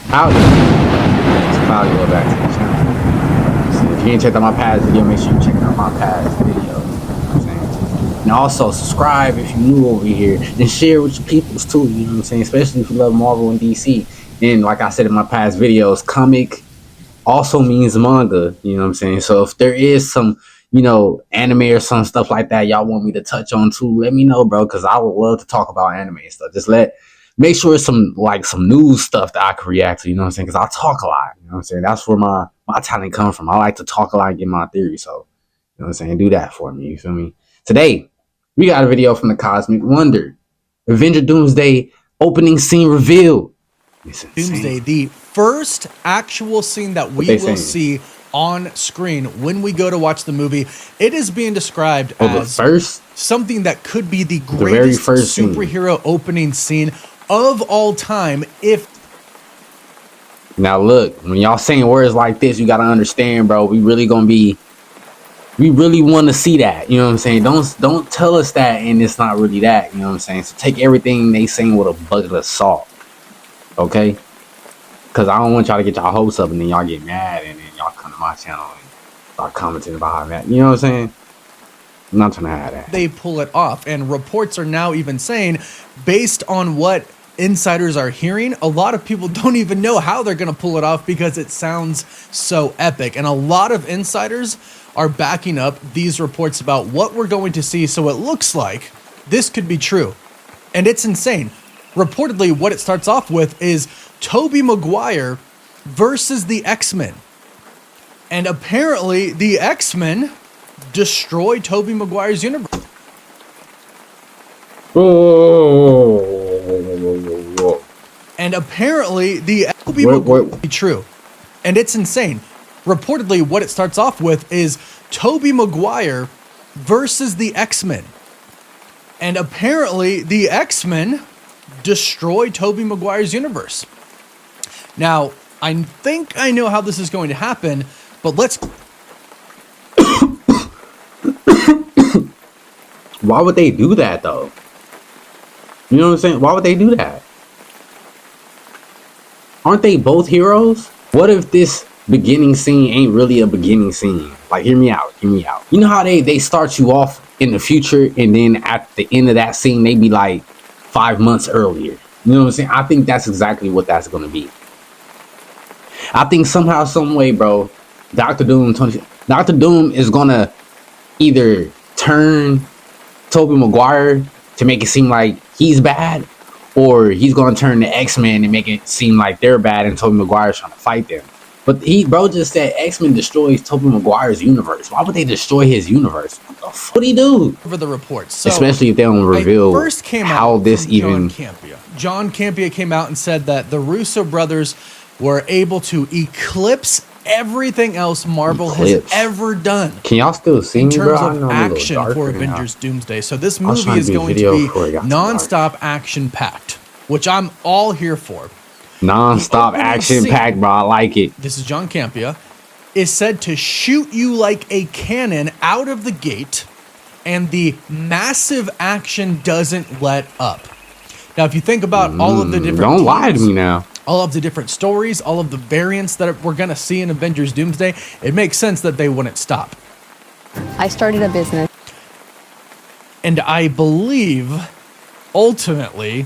Howdy. It's Cloudy. Go back to the channel. So if you ain't checked out my past video, make sure you check out my past videos. You know what I'm saying? And also subscribe if you're new over here, and share with your peoples too. You know what I'm saying? Especially if you love Marvel and DC. And like I said in my past videos, comic also means manga. You know what I'm saying? So if there is some, you know, anime or some stuff like that y'all want me to touch on too, let me know, bro, because I would love to talk about anime and stuff. Make sure it's some news stuff that I can react to, you know what I'm saying? Because I talk a lot, you know what I'm saying? That's where my talent comes from. I like to talk a lot and get my theory. So, you know what I'm saying? Do that for me, you feel me? Today, we got a video from the Cosmic Wonder. Avenger Doomsday opening scene revealed. Doomsday, the first actual scene that we will see on screen when we go to watch the movie. It is being described as something that could be the greatest superhero opening scene of all time. Now look, when y'all saying words like this, you gotta understand, bro, we really want to see that, you know what I'm saying? Don't tell us that and it's not really that, you know what I'm saying? So take everything they saying with a bucket of salt, okay? Because I don't want y'all to get y'all hopes up and then y'all get mad and then y'all come to my channel and start commenting about that, you know what I'm saying? I'm not trying to have that. They pull it off, and reports are now even saying, based on what insiders are hearing, a lot of people don't even know how they're going to pull it off because it sounds so epic. And a lot of insiders are backing up these reports about what we're going to see. So it looks like this could be true. And it's insane. Reportedly, what it starts off with is Tobey Maguire versus the X-Men. And apparently the X-Men destroy Tobey Maguire's universe. And apparently the Tobey Maguire be true. And it's insane. Reportedly, what it starts off with is Tobey Maguire versus the X-Men. And apparently the X-Men destroy Tobey Maguire's universe. Now, I think I know how this is going to happen, but let's... Why would they do that, though? You know what I'm saying? Why would they do that? Aren't they both heroes? What if this beginning scene ain't really a beginning scene? Like, hear me out. You know how they start you off in the future, and then at the end of that scene, they be like 5 months earlier. You know what I'm saying? I think that's exactly what that's going to be. I think somehow, some way, bro, Dr. Doom is going to either turn Tobey Maguire to make it seem like he's bad, or he's going to turn the X-Men and make it seem like they're bad and Tobey Maguire's trying to fight them. But bro just said X-Men destroys Tobey Maguire's universe. Why would they destroy his universe? What the fuck would he do? For the reports. So especially if they don't reveal how this even... John Campia came out and said that the Russo brothers were able to eclipse everything else Marvel has ever done. Can y'all still see me, bro? In terms of action for Avengers Doomsday. So this movie is going to be non-stop action-packed, which I'm all here for. Non-stop action-packed, bro. I like it. This is John Campia. Is said to shoot you like a cannon out of the gate, and the massive action doesn't let up. Now, if you think about all of the different... Don't lie to me now. All of the different stories, all of the variants that we're going to see in Avengers Doomsday, it makes sense that they wouldn't stop. I started a business. And I believe, ultimately,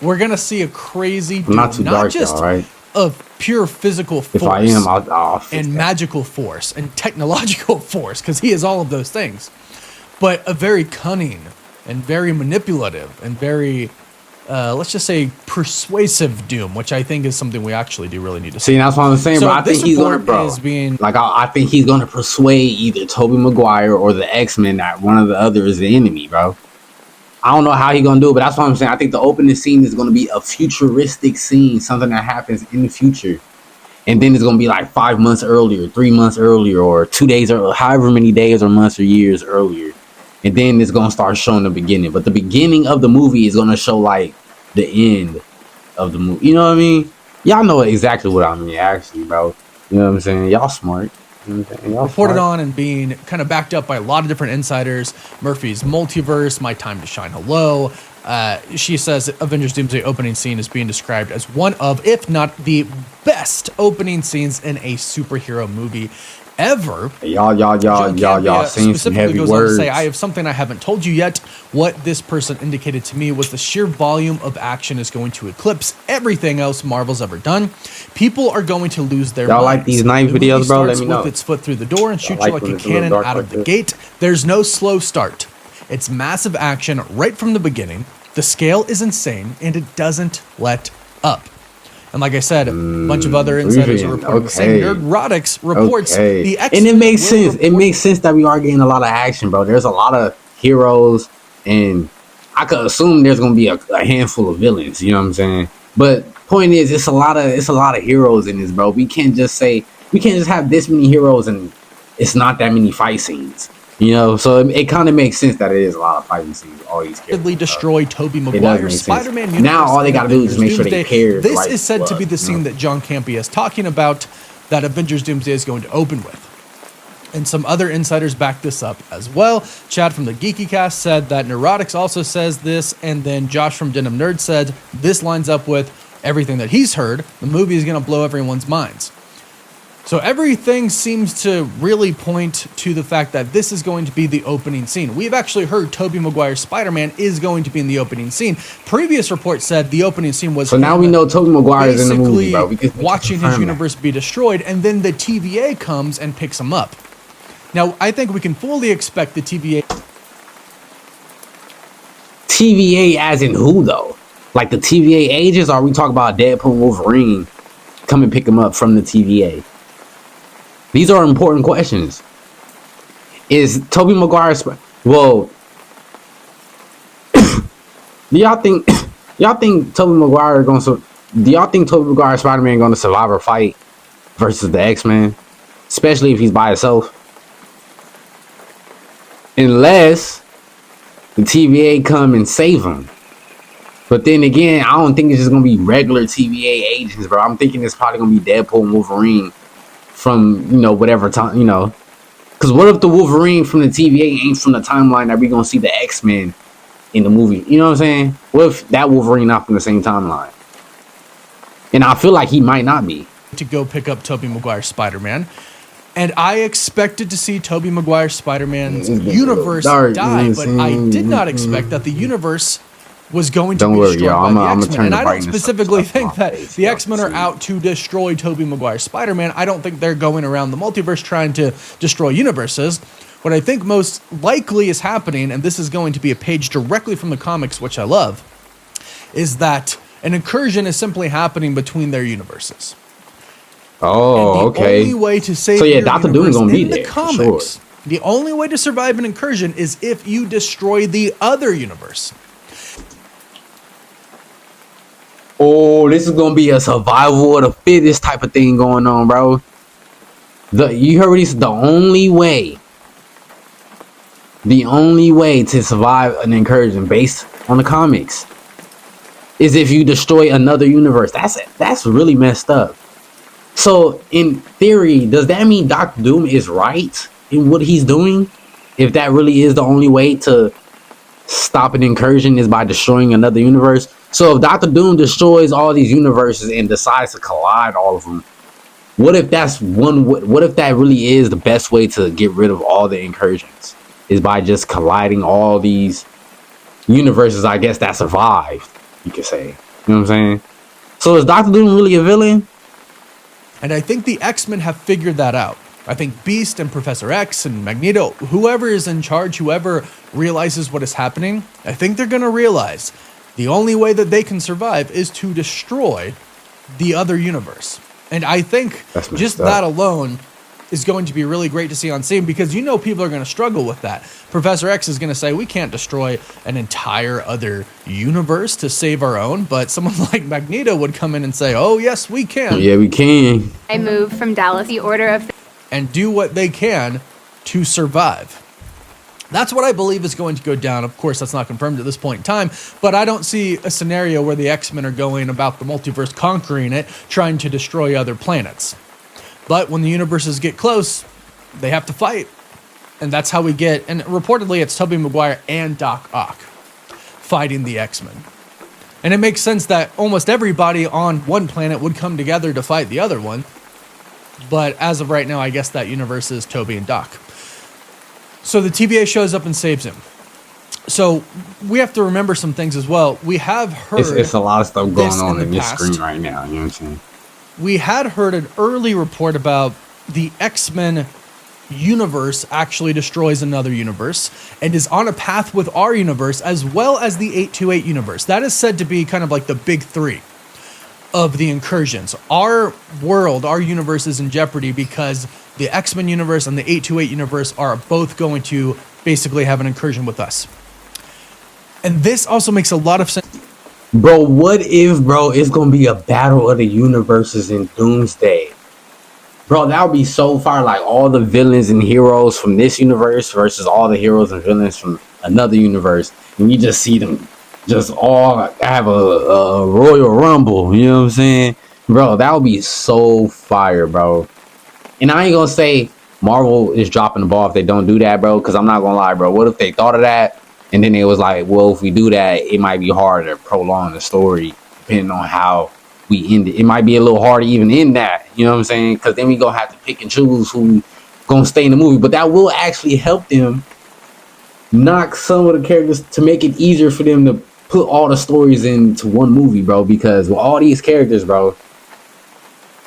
we're going to see a crazy Doom. Not too dark, just though, right? Of pure physical force. If I am, I'll and magical force and technological force, because he is all of those things. But a very cunning and very manipulative and very... let's just say persuasive Doom, which I think is something we actually do really need to see. That's what I'm saying, bro. I think he's gonna, I think he's gonna persuade either Tobey Maguire or the X-Men that one of the other is the enemy, bro. I don't know how he's gonna do it, but that's what I'm saying. I think the opening scene is gonna be a futuristic scene, something that happens in the future, and then it's gonna be like 5 months earlier, 3 months earlier, or 2 days or however many days or months or years earlier. And then it's going to start showing the beginning. But the beginning of the movie is going to show, like, the end of the movie. You know what I mean? Y'all know exactly what I mean, actually, bro. You know what I'm saying? Y'all smart. You know what I'm saying? Y'all reported on and being kind of backed up by a lot of different insiders. Murphy's Multiverse, My Time to Shine Hello, She says Avengers Doomsday opening scene is being described as one of, if not the best opening scenes in a superhero movie ever. Y'all saying some Specifically heavy goes on to words. say, I have something I haven't told you yet. What this person indicated to me was the sheer volume of action is going to eclipse everything else Marvel's ever done. People are going to lose their Y'all minds. like these knife The movie videos, bro? Let starts me know. with its foot through the door and shoots like you like when a it's a little cannon dark out like of the this? gate. There's no slow start. It's massive action right from the beginning. The scale is insane, and it doesn't let up. And like I said, a bunch of other insiders are reporting the same. Nerdrotics reports the X-Men and it makes will sense. It makes sense that we are getting a lot of action, bro. There's a lot of heroes, and I could assume there's gonna be a handful of villains. You know what I'm saying? But point is, it's a lot of heroes in this, bro. We can't just have this many heroes and it's not that many fight scenes. You know, so it kind of makes sense that it is a lot of fighting scenes. All these characters destroy Tobey It does Maguire's make sense. Spider-Man universe. Now all they gotta do is Avengers make sure they Doomsday. pair the This right is said to be blood, the scene that John Campea is talking about that Avengers Doomsday is going to open with. And some other insiders back this up as well. Chad from the Geeky Cast said that Neurotics also says this, and then Josh from Denim Nerd said this lines up with everything that he's heard. The movie is going to blow everyone's minds. So everything seems to really point to the fact that this is going to be the opening scene. We've actually heard Tobey Maguire's Spider-Man is going to be in the opening scene. Previous reports said the opening scene was So now we know Tobey Maguire is in the movie, bro. We watching his universe be destroyed, and then the TVA comes and picks him up. Now, I think we can fully expect the TVA. TVA as in who, though? Like the TVA agents? Or are we talking about Deadpool and Wolverine come and pick him up from the TVA? These are important questions. Is Tobey Maguire... Well... do y'all think Tobey Maguire going to... Do y'all think Tobey Maguire Spider-Man going to survive a fight versus the X-Men? Especially if he's by himself. Unless the TVA come and save him. But then again, I don't think it's just going to be regular TVA agents, bro. I'm thinking it's probably going to be Deadpool and Wolverine from, you know, whatever time, you know. Because what if the Wolverine from the TVA ain't from the timeline that we going to see the X-Men in the movie? You know what I'm saying? What if that Wolverine not from the same timeline? And I feel like he might not be. To go pick up Tobey Maguire's Spider-Man. And I expected to see Tobey Maguire's Spider-Man's universe die, but I did not expect that the universe was going to be destroyed by the X-Men. And I don't specifically think that the X-Men are out to destroy Tobey Maguire's Spider-Man. I don't think they're going around the multiverse trying to destroy universes. What I think most likely is happening, and this is going to be a page directly from the comics, which I love, is that an incursion is simply happening between their universes. Oh, okay. The only way to save Dr. Doom is gonna be there, the comics, the only way to survive an incursion is if you destroy the other universe. Oh, this is gonna be a survival of the fittest type of thing going on, bro. You heard this? The only way to survive an incursion based on the comics is if you destroy another universe. That's really messed up. So, in theory, does that mean Dr. Doom is right in what he's doing? If that really is the only way to stop an incursion is by destroying another universe. So, if Dr. Doom destroys all these universes and decides to collide all of them, what if that really is the best way to get rid of all the incursions? Is by just colliding all these universes, I guess, that survived, you could say. You know what I'm saying? So, is Dr. Doom really a villain? And I think the X-Men have figured that out. I think Beast and Professor X and Magneto, whoever is in charge, whoever realizes what is happening, I think they're going to realize the only way that they can survive is to destroy the other universe. And I think just that alone is going to be really great to see on scene, because you know people are going to struggle with that. Professor X is going to say, we can't destroy an entire other universe to save our own, but someone like Magneto would come in and say, oh yes, we can. Yeah, we can. I moved from Dallas, the order of... And do what they can to survive. That's what I believe is going to go down. Of course, that's not confirmed at this point in time, but I don't see a scenario where the X-Men are going about the multiverse, conquering it, trying to destroy other planets. But when the universes get close, they have to fight. And that's how we get, and reportedly it's Tobey Maguire and Doc Ock fighting the X-Men. And it makes sense that almost everybody on one planet would come together to fight the other one. But as of right now, I guess that universe is Toby and Doc. So the TVA shows up and saves him. So we have to remember some things as well. We have heard... It's a lot of stuff going on in this past. screen right now. You know what I'm saying? We had heard an early report about the X-Men universe actually destroys another universe and is on a path with our universe as well as the 828 universe. That is said to be kind of like the big three of the incursions. Our world, our universe is in jeopardy because the X-Men universe and the 828 universe are both going to basically have an incursion with us. And this also makes a lot of sense. Bro, what if, bro, it's going to be a battle of the universes in Doomsday? Bro, that would be so far. Like all the villains and heroes from this universe versus all the heroes and villains from another universe. And you just see them just all have a Royal Rumble. You know what I'm saying? Bro, that would be so fire, bro. And I ain't going to say Marvel is dropping the ball if they don't do that, bro. Because I'm not going to lie, bro. What if they thought of that? And then it was like, well, if we do that, it might be hard to prolong the story depending on how we end it. It might be a little hard to even end that. You know what I'm saying? Because then we going to have to pick and choose who going to stay in the movie. But that will actually help them knock some of the characters to make it easier for them to put all the stories into one movie, bro. Because with all these characters, bro,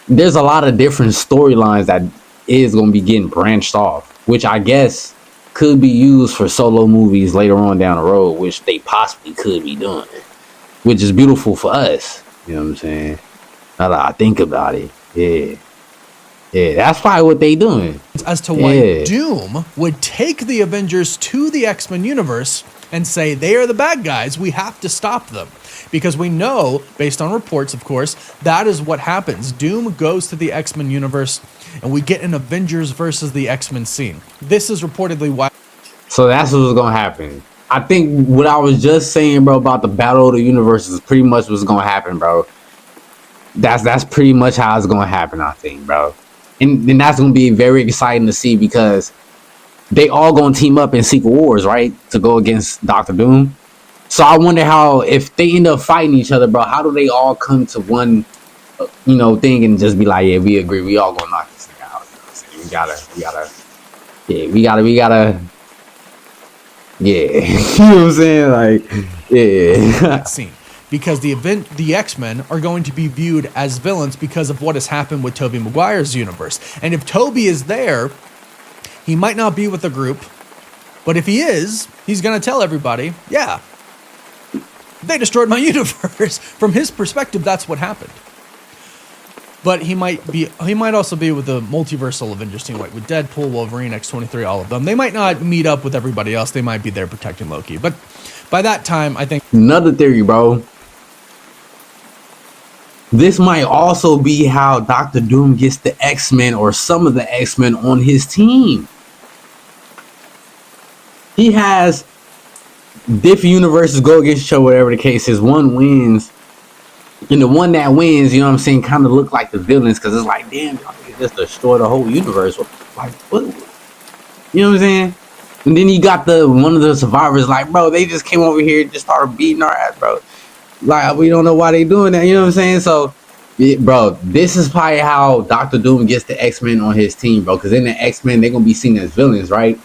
there's a lot of different storylines that is going to be getting branched off, which I guess could be used for solo movies later on down the road, which they possibly could be doing, which is beautiful for us. You know what I'm saying? Now that I think about it, yeah, that's probably what they doing. As to why Doom would take the Avengers to the X-Men universe and say they are the bad guys, we have to stop them. Because we know, based on reports, of course, that is what happens. Doom goes to the X-Men universe, and we get an Avengers versus the X-Men scene. This is reportedly why. So that's what's gonna happen. I think what I was just saying, bro, about the battle of the universes is pretty much what's gonna happen, bro. That's pretty much how it's gonna happen, I think, bro. And then that's gonna be very exciting to see because they all gonna team up in Secret Wars, right, to go against Dr. Doom. So I wonder how, if they end up fighting each other, bro, how do they all come to one, thing and just be like, yeah, we agree, we all gonna knock this thing out. You know we gotta, yeah. You know what I'm saying? Like, yeah. Scene. Because the X-Men are going to be viewed as villains because of what has happened with Tobey Maguire's universe. And if Tobey is there, he might not be with the group, but if he is, he's gonna tell everybody, yeah, they destroyed my universe. From his perspective, that's what happened. But he might also be with the multiversal Avengers team, like with Deadpool, Wolverine, X-23, all of them. They might not meet up with everybody else. They might be there protecting Loki. But by that time, I think... Another theory, bro. This might also be how Dr. Doom gets the X-Men or some of the X-Men on his team. He has different universes go against each other, whatever the case is. One wins, and the one that wins, you know what I'm saying, kind of look like the villains because it's like, damn, y'all just destroy the whole universe. Like, what? You know what I'm saying? And then you got one of the survivors like, bro, they just came over here and just started beating our ass, bro. Like, we don't know why they doing that. You know what I'm saying? So, bro, this is probably how Dr. Doom gets the X-Men on his team, bro. Because in the X-Men, they're going to be seen as villains, right?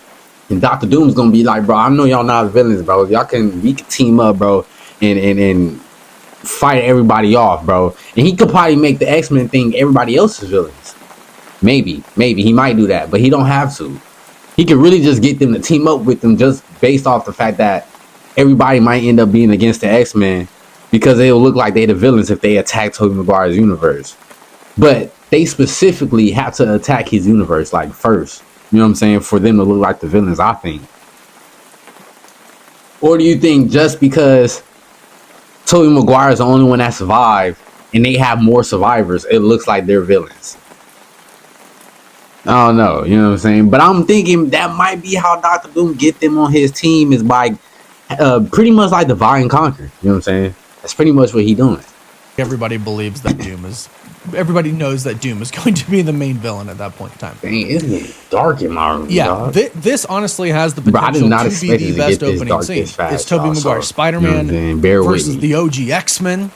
And Dr. Doom's going to be like, bro, I know y'all not villains, bro. We can team up, bro, and fight everybody off, bro. And he could probably make the X-Men think everybody else is villains. Maybe. He might do that, but he don't have to. He could really just get them to team up with them just based off the fact that everybody might end up being against the X-Men because it'll look like they're the villains if they attack Tobey Maguire's universe. But they specifically have to attack his universe, like, first. You know what I'm saying? For them to look like the villains, I think. Or do you think just because Tobey Maguire is the only one that survived and they have more survivors, it looks like they're villains? I don't know. You know what I'm saying? But I'm thinking that might be how Dr. Doom get them on his team is by pretty much like divide and conquer. You know what I'm saying? That's pretty much what he doing. Everybody believes that Doom is everybody knows that Doom is going to be the main villain at that point in time. Dang, it's getting dark in my room, Yeah, dog. This honestly has the Bro, I did potential not to be expect it the to best get this opening dark scene. this fast, It's Tobey y'all, Maguire, so, Spider-Man you know what I'm saying? Bear with versus me. the OG X-Men.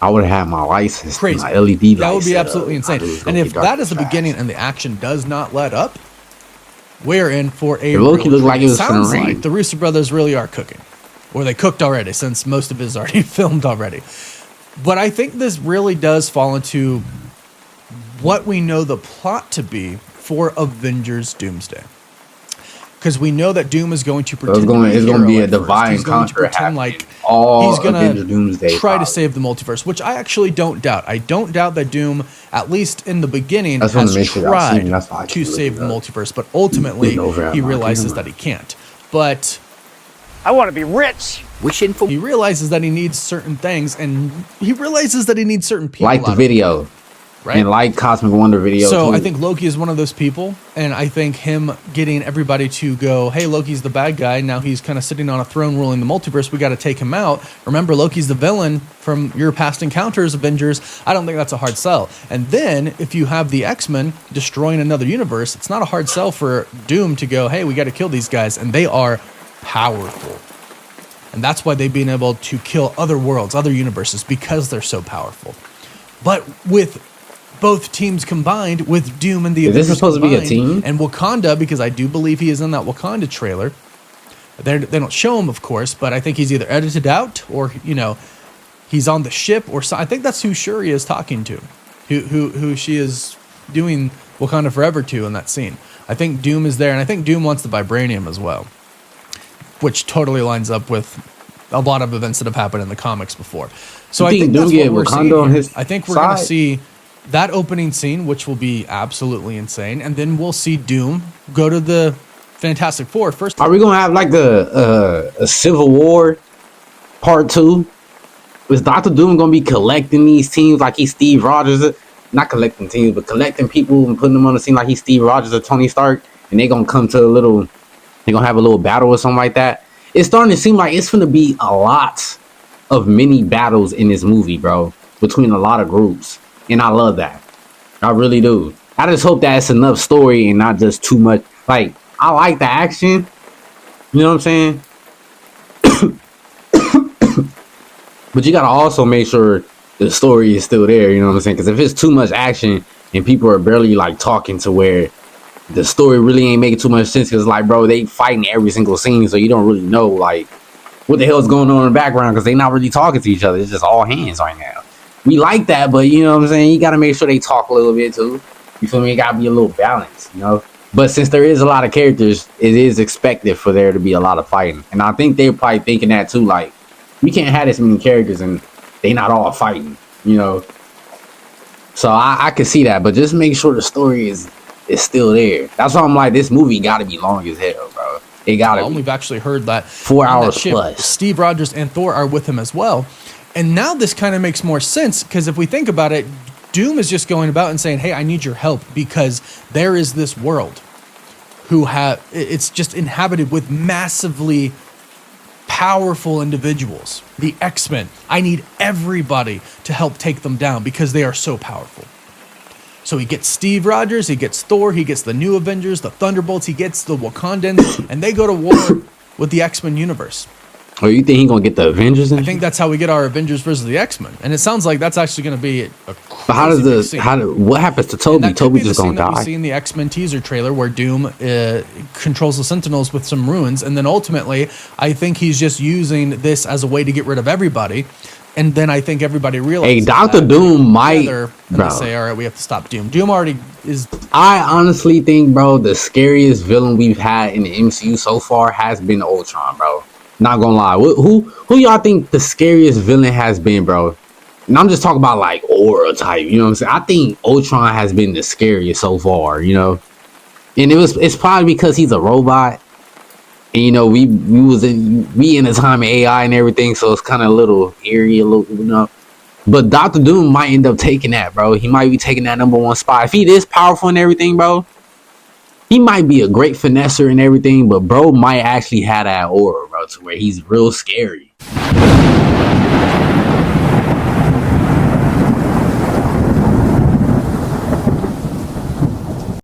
I would have had my license, Crazy. my LED lights. That would be set up. absolutely I insane. knew it was And gonna if get dark that is the fast. beginning and the action does not let up, we're in for a It low-key real looked like treat. it was gonna Sounds rain. like the Russo brothers really are cooking. Or they cooked already, since most of it is already filmed already. But I think this really does fall into what we know the plot to be for Avengers Doomsday. Because we know that Doom is going to pretend it's going to be a hero at first. divine He's going to conquer pretend happening. like All he's going Avengers to Doomsday try to probably. save the multiverse, which I actually don't doubt. I don't doubt that Doom, at least in the beginning, That's one of has the missions I've seen, tried that's why I to keep save the looking up. multiverse, but ultimately Getting over at he my realizes camera. that he can't. But I want to be rich. Wishing for he realizes that he needs certain things, and he realizes that he needs certain people. Like the out of it, video. right? And like Cosmic Wonder video. So too. I think Loki is one of those people, and I think him getting everybody to go, hey, Loki's the bad guy. Now he's kind of sitting on a throne ruling the multiverse. We got to take him out. Remember, Loki's the villain from your past encounters, Avengers. I don't think that's a hard sell. And then if you have the X-Men destroying another universe, it's not a hard sell for Doom to go, hey, we got to kill these guys. And they are powerful. And that's why they've been able to kill other worlds, other universes, because they're so powerful. But with both teams combined, with Doom and the Is this Avengers supposed to be a combined, team? and Wakanda, because I do believe he is in that Wakanda trailer. They don't show him, of course, but I think he's either edited out or, you know, he's on the ship, or so. I think that's who Shuri is talking to, who she is doing Wakanda Forever to in that scene. I think Doom is there, and I think Doom wants the vibranium as well, which totally lines up with a lot of events that have happened in the comics before. So You I think think Doom that's get what we're Wakanda seeing on here. his I think we're going to side? see that opening scene, which will be absolutely insane, and then we'll see Doom go to the Fantastic Four first. Are we going to have like a Civil War part 2? Is Dr. Doom going to be collecting these teams like he's Steve Rogers? Not collecting teams, but collecting people and putting them on the scene like he's Steve Rogers or Tony Stark, and they're going to come to they're going to have a little battle or something like that. It's starting to seem like it's going to be a lot of mini battles in this movie, bro, between a lot of groups. And I love that. I really do. I just hope that it's enough story and not just too much. Like, I like the action. You know what I'm saying? But you got to also make sure the story is still there. You know what I'm saying? Because if it's too much action and people are barely like talking to where the story really ain't making too much sense, because like, bro, they fighting every single scene, so you don't really know like what the hell is going on in the background, because they not really talking to each other. It's just all hands right now. We like that, but you know what I'm saying, you got to make sure they talk a little bit too. You feel me? It got to be a little balanced, you know. But since there is a lot of characters, it is expected for there to be a lot of fighting, and I think they're probably thinking that too. Like, we can't have this many characters and they not all fighting, you know. So I can see that, but just make sure the story is still there. That's why I'm like, this movie got to be long as hell, bro. It got to be. We've actually heard that 4 on that hours ship, plus. Steve Rogers and Thor are with him as well. And now this kind of makes more sense, because if we think about it, Doom is just going about and saying, hey, I need your help, because there is this world it's just inhabited with massively powerful individuals. The X-Men. I need everybody to help take them down because they are so powerful. So he gets Steve Rogers, he gets Thor, he gets the new Avengers, the Thunderbolts, he gets the Wakandans, and they go to war with the X-Men universe. Oh, you think he gonna get the Avengers in? I think that's how we get our Avengers versus the X-Men. And it sounds like that's actually going to be a But how crazy big does scene. what happens to And Toby? that could Toby be the just scene gonna that we see die. in the X-Men teaser trailer where Doom controls the Sentinels with some runes, and then ultimately, I think he's just using this as a way to get rid of everybody. And then I think everybody realizes. Hey, Dr. that Doom might, together, and bro. they say, "All right, we have to stop Doom." Doom already is. I honestly think, bro, the scariest villain we've had in the MCU so far has been Ultron, bro. Not gonna lie. Who y'all think the scariest villain has been, bro? And I'm just talking about like aura type, you know what I'm saying? I think Ultron has been the scariest so far, you know? And it's probably because he's a robot. And you know, we in a time of AI and everything, so it's kind of a little eerie, a little, you know. But Dr. Doom might end up taking that, bro. He might be taking that #1 spot. If he is powerful and everything, bro, he might be a great finesser and everything, but bro might actually have that aura, bro, to where he's real scary.